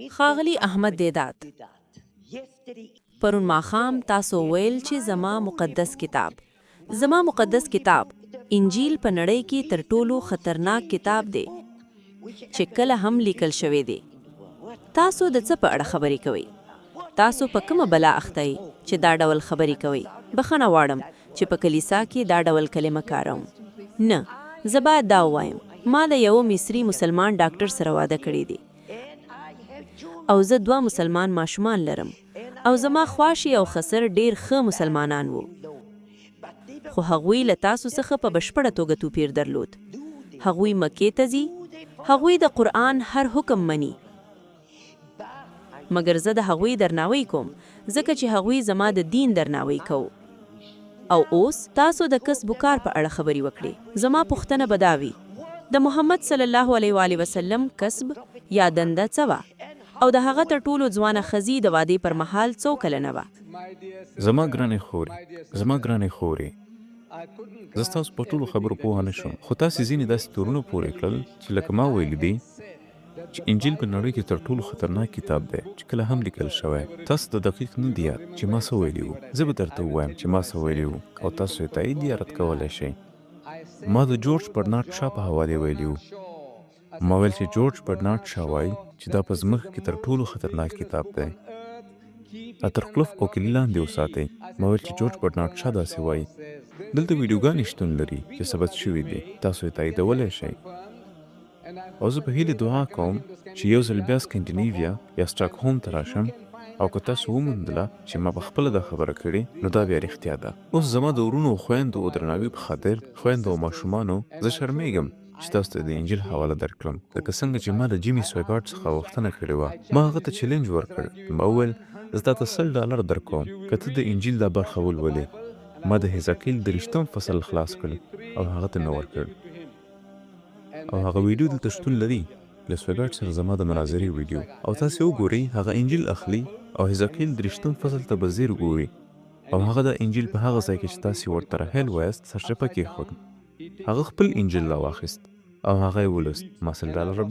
ښاغلی احمد دیدات، پرون ماښام تاسو ویل چې زما مقدس کتاب انجیل په نړۍ کې تر ټولو خطرناک کتاب دی چې کله هم لیکل شوی دی. تاسو د څه په اړه خبرې کوئ؟ تاسو په کومه بلا اخته یئ چې دا ډول خبرې کوئ؟ بخښنه غواړم چې په کلیسا کې دا ډول کلمه کاروم. نه، زه باید دا ووایم، ما د یو مصري مسلمان ډاکټر سره واده کړی دی او زه 2 مسلمان ماشومان لرم او زما خواشي او خسر ډیر ښه مسلمانان وو، خو هغوی له تاسو څخه په بشپړه توګه توپیر درلود. هغوی مکې ته ځي، هغوی د قرآن هر حکم مني، مګر زه د هغوی درناوی کوم ځکه چې هغوی زما د دین درناوی کوو. او اوس تاسو د کسب و کار په اړه خبرې وکړې. زما پوښتنه به دا وي، د محمد صلی الله علیه و آله وسلم کسب یا دنده څه وه او د هغه تر ټولو ځوانه ښځې د وادې پر مهال څو کلنه وه؟ زما ګرانې خورې، زه ستاسو په ټولو خبرو پوهه نه شم، خو تاسې ځینې داسې تورونه پورې کړل چې لکه ما ویلي دي چې انجیل په نړۍ کې تر ټولو خطرناک کتاب دی چې کله هم لیکل شوی. تاسو ته دقیق نه دی یاد چې ما څه ویلي وو. زه به درته ووایم چې ما څه ویلي وو او تاسو یې تایید یا رد کولی شئ. ما د جورج برنارد شا په حوالې ویلي وو. ما ویل چې جورج برنارد شا وایي چې دا په ځمکه کې تر ټولو خطرناک کتاب دی. اترکلف او کلي لاندې وساتئ. ما ویل چې جورج برنارد شا داسې وایي. دلته ویډیوګانې شتون لري چې ثبت شوي دي، تاسو یې تاییدولی شئ. او زه په هیلې دعا کوم چې یو ځل بیا سکینډینیویا یا سټاکهولم ته راشم او که تاسو وموندله چې ما په خپله دا خبره کړې، نو دا بیا رښتیا ده. اوس زما د ورونو او خویندو او درناوي په خاطر خویندو او ماشومانو زه شرمېږم چې تاسو ته د انجیل حواله درکړم، لکه څنګه چې ما د جیمي سویګارډ څخه غوښتنه کړې وه. ما هغه ته چیلنج ورکړ. ما وویل زه تاته $100 درکوم که ته د انجیل دا برخه ولولې. ما د حزقیل 30 فصل خلاص کړ او هغه ته مې ورکړ. او هغه ویډیو دلته شتون لري، له سویګارډ سره زما د مناظرې ویډیو. او تاسې وګورئ، هغه انجیل اخلي او حزقیل 30 فصل ته به ځیر ګوري او هغه د انجیل په هغه ځای کې چې تاسې ورته رحیل وایاست سرچپه کېښود. هغه خپل انجیل راواخیست او هغه یې ولوست. ما $100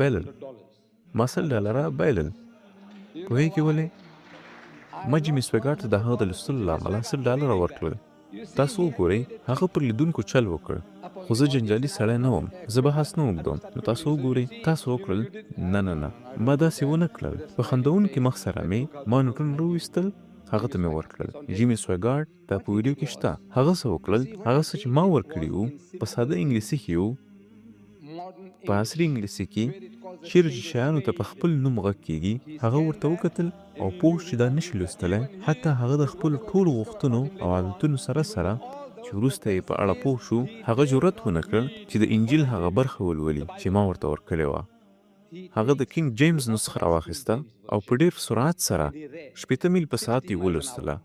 بایلل. پوهېږې ولې؟ ما جیمي سویګارډ ته د هغه د لوستلو له امله $100 ورکړل. تاسو وګورئ، هغه پر لیدونکو چل وکړ، خو زه جنجالي سړی نه وم، زه بحث نه اوږدوم. نو تاسو وګورئ، تاسو وکړل. نه، ما داسې ونه کړل. په خندونکي مخ سره مې ما نوټونه راویستل، هغه ته مې ورکړل. جیمي سویګارډ دا په ویډیو کې شته. هغه څه وکړل، هغه څه چې ما ورکړي وو په ساده انګلیسي کې وو. په عصري انګلیسي کې چیرې چې شیانو ته په خپل نوم غږ کېږي، هغه ورته وکتل او پوه چې دا نشي لوستلی. حتی هغه د خپلو ټولو غوښتنو او عادتونو سره چې وروسته یې په اړه پوه شو، هغه جرأت ونه کړ چې د انجیل هغه برخه ولولي چې ما ورته ورکړې وه. هغه د کینګ جیمز نسخه راواخیسته او په ډېر سرعت سره 80 میل په ساعت یې ولوستله.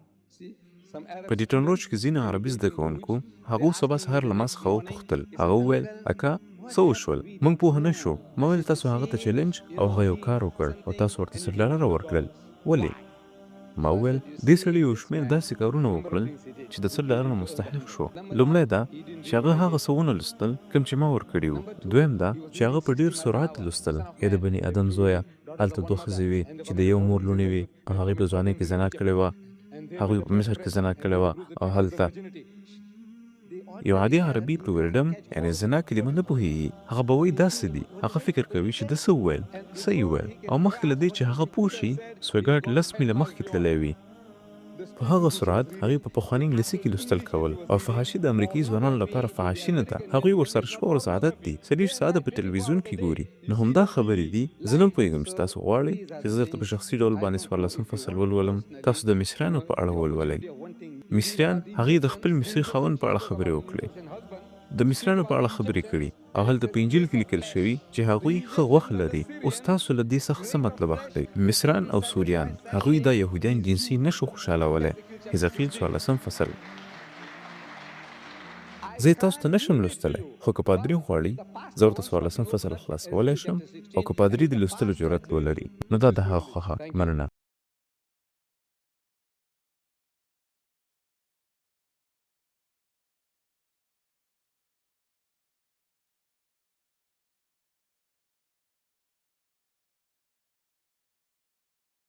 په ډیټن روچ کې ځینې عربي زده کوونکو هغو سبا سهار له ما څخه وپوښتل. هغه وویل اکا څه وشول؟ موږ پوه نه شو. ما ویل تاسو هغه ته چیلنج او هغه یو کار وکړ او تاسو ورته $100 ورکړل. ولې؟ ما ویل دې سړي یو شمېر داسې کارونه وکړل چې د $100 مستحق شو. لومړی دا چې هغه هغه څه ونه لوستل کوم چې ما ورکړي وو. دویم دا چې هغه په ډېر سرعت لوستل. ای د بني ادم زویه، هلته 2 ښځې وې چې د یو مور لوڼې وې او هغې په ځوانۍ کې زنا کړې وه. هغوی په مصر کې زنا کړې وه او هلته یو عادي عربي په ویرډم یعنې زنا کلمه نه پوهېږي. هغه به وایي داسې دي. هغه فکر کوي چې ده څه وویل، څه یې وویل. او مخکې له دې چې هغه پوه شي، سویګارډ 10 میله مخکې تللی وي. په هغه سرعت هغې په پخواني انګلیسي کې لوستل کول. او فحاشي د امریکایي ځوانانو لپاره فحاشي نه ده، هغوی ورسره شپه ورځ عادت دي. 40 ساعته په تلویزیون کې ګوري. نو همدا خبرې دي. زه نه پوهېږم چې تاسو غواړئ چې زه درته په شخصي ډول باندې 14 فصل ولولم. تاسو د مصریانو په اړه ولولئ. مصریان هغې د خپل مصري خاوند په اړه خبرې وکړې، د مصریانو په اړه خبرې کړي او هلته په انجیل کې لیکل شوي چې هغوی ښه غوښه لري. اوس تاسو له دې څخه څه مطلب اخلئ؟ مصریان او سوریان هغوی دا یهودیان جنسي نشو خوشحالولی. حزقیل 14 فصل. زه تاسو ته نشم لوستلی، خو که پادري غواړي زه ورته 14 فصل خلاصولی شم، او که پادري د لوستلو جرأت ولري نو دا د هغه خوښه. مننه.